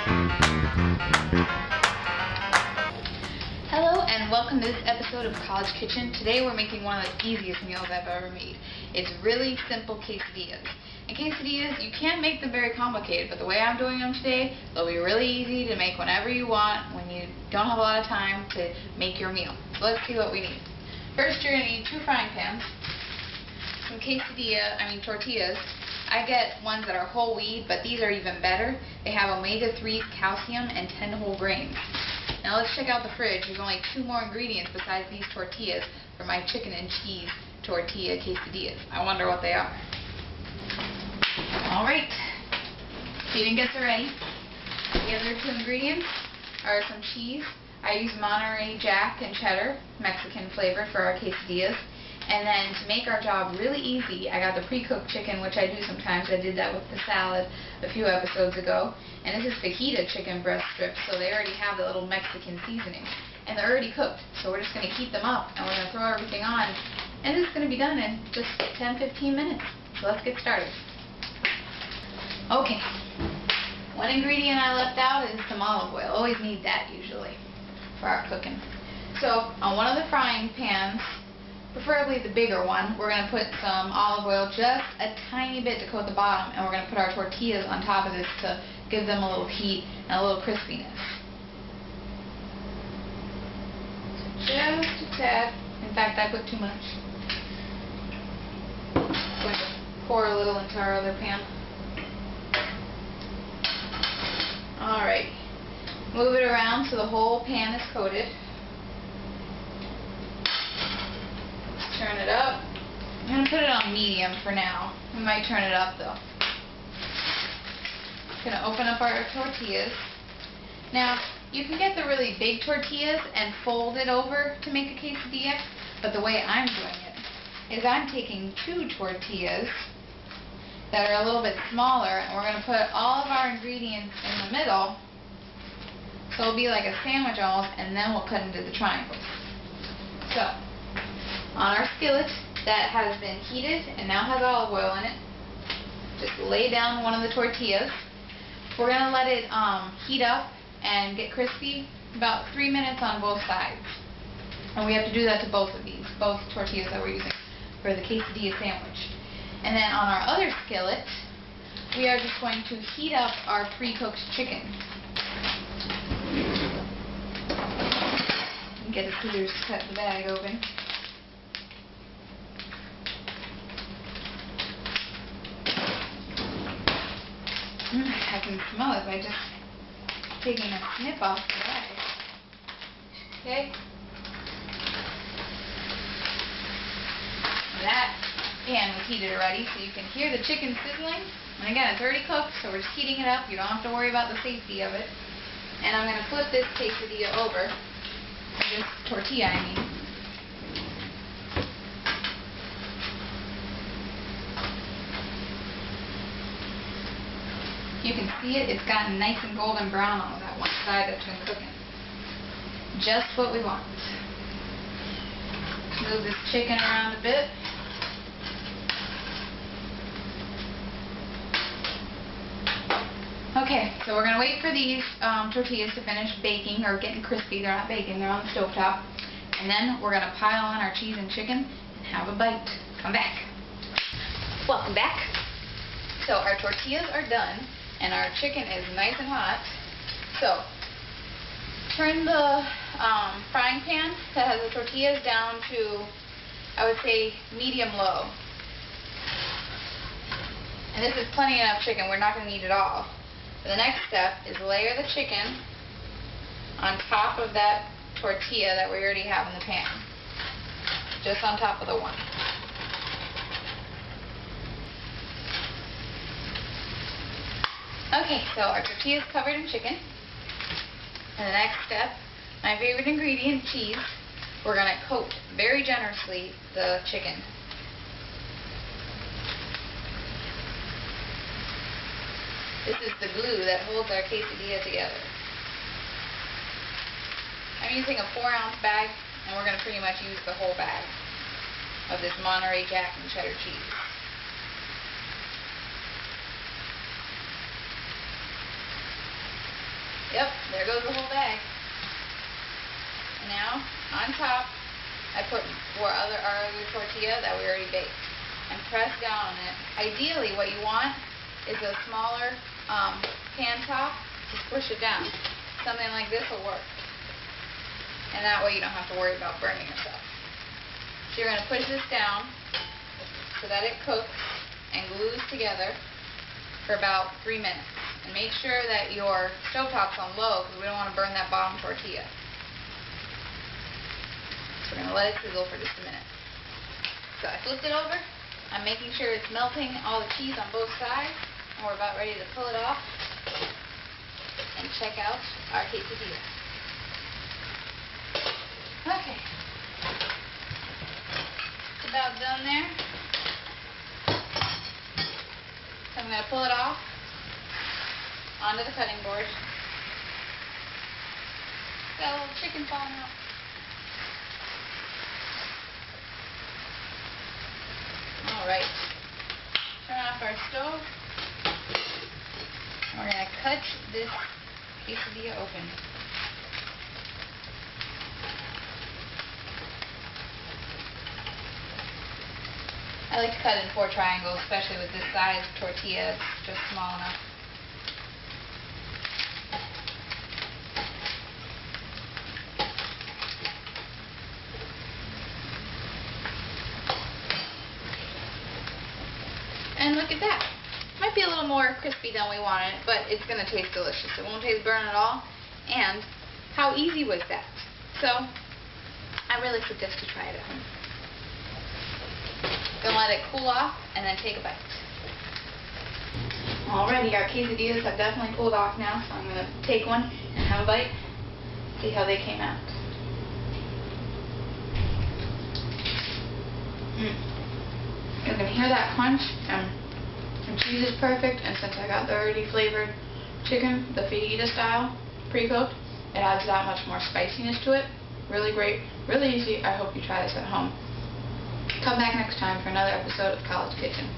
Hello and welcome to this episode of College Kitchen. Today we're making one of the easiest meals I've ever made. It's really simple quesadillas. And quesadillas, you can make them very complicated, but the way I'm doing them today, they'll be really easy to make whenever you want when you don't have a lot of time to make your meal. So let's see what we need. First, you're going to need 2 frying pans, some tortillas. I get ones that are whole wheat, but these are even better. They have omega-3, calcium, and 10 whole grains. Now let's check out the fridge. There's only 2 more ingredients besides these tortillas for my chicken and cheese tortilla quesadillas. I wonder what they are. Alright, heating gets ready. The other 2 ingredients are some cheese. I use Monterey Jack and cheddar, Mexican flavor for our quesadillas. And then to make our job really easy, I got the pre-cooked chicken, which I do sometimes. I did that with the salad a few episodes ago. And this is fajita chicken breast strips, so they already have the little Mexican seasoning. And they're already cooked, so we're just going to heat them up, and we're going to throw everything on. And this is going to be done in just 10-15 minutes. So let's get started. Okay, one ingredient I left out is some olive oil. Always need that usually for our cooking. So on one of the frying pans, preferably the bigger one, we're going to put some olive oil, just a tiny bit to coat the bottom, and we're going to put our tortillas on top of this to give them a little heat and a little crispiness. Just a tad. In fact, I put too much. Going to pour a little into our other pan. Alright. Move it around so the whole pan is coated. Turn it up. I'm going to put it on medium for now. We might turn it up though. Going to open up our tortillas. Now, you can get the really big tortillas and fold it over to make a quesadilla, but the way I'm doing it is I'm taking 2 tortillas that are a little bit smaller, and we're going to put all of our ingredients in the middle, so it'll be like a sandwich almost, and then we'll cut into the triangles. So, on our skillet that has been heated and now has olive oil in it, just lay down one of the tortillas. We're going to let it heat up and get crispy about 3 minutes on both sides. And we have to do that to both of these, both tortillas that we're using for the quesadilla sandwich. And then on our other skillet, we are just going to heat up our pre-cooked chicken. Get the scissors to cut the bag open. I can smell it by just taking a snip off the bag. Okay? That pan was heated already, so you can hear the chicken sizzling. And again, it's already cooked, so we're just heating it up. You don't have to worry about the safety of it. And I'm going to flip this quesadilla over. This tortilla, I mean. You can see it's gotten nice and golden brown on that one side that's been cooking. Just what we want. Move this chicken around a bit. Okay, so we're going to wait for these tortillas to finish baking or getting crispy. They're not baking, they're on the stovetop. And then we're going to pile on our cheese and chicken and have a bite. Come back. Welcome back. So our tortillas are done. And our chicken is nice and hot. So, turn the frying pan that has the tortillas down to, I would say, medium-low. And this is plenty enough chicken. We're not going to need it all. The next step is layer the chicken on top of that tortilla that we already have in the pan. Just on top of the one. Okay, so our tortilla is covered in chicken. And the next step, my favorite ingredient, cheese. We're going to coat very generously the chicken. This is the glue that holds our quesadilla together. I'm using a 4-ounce bag, and we're going to pretty much use the whole bag of this Monterey Jack and cheddar cheese. Yep, there goes the whole bag. And now, on top, I put our other tortilla that we already baked and press down on it. Ideally, what you want is a smaller pan top to squish it down. Something like this will work. And that way you don't have to worry about burning yourself. So you're going to push this down so that it cooks and glues together for about 3 minutes. And make sure that your stovetop's on low because we don't want to burn that bottom tortilla. So we're going to let it sizzle for just a minute. So I flipped it over. I'm making sure it's melting all the cheese on both sides. And we're about ready to pull it off and check out our quesadilla. Okay. It's about done there. So I'm going to pull it off onto the cutting board. Got a little chicken falling out. Alright. Turn off our stove. We're going to cut this quesadilla open. I like to cut in 4 triangles, especially with this size tortilla. It's just small enough. And look at that. Might be a little more crispy than we wanted, but it's going to taste delicious. It won't taste burnt at all. And how easy was that? So, I really suggest you try it at home. Then let it cool off and then take a bite. Alrighty, our quesadillas have definitely cooled off now, so I'm going to take one and have a bite. See how they came out. You can hear that crunch, and the cheese is perfect, and since I got the already flavored chicken, the fajita style, pre-cooked, it adds that much more spiciness to it. Really great, really easy. I hope you try this at home. Come back next time for another episode of College Kitchen.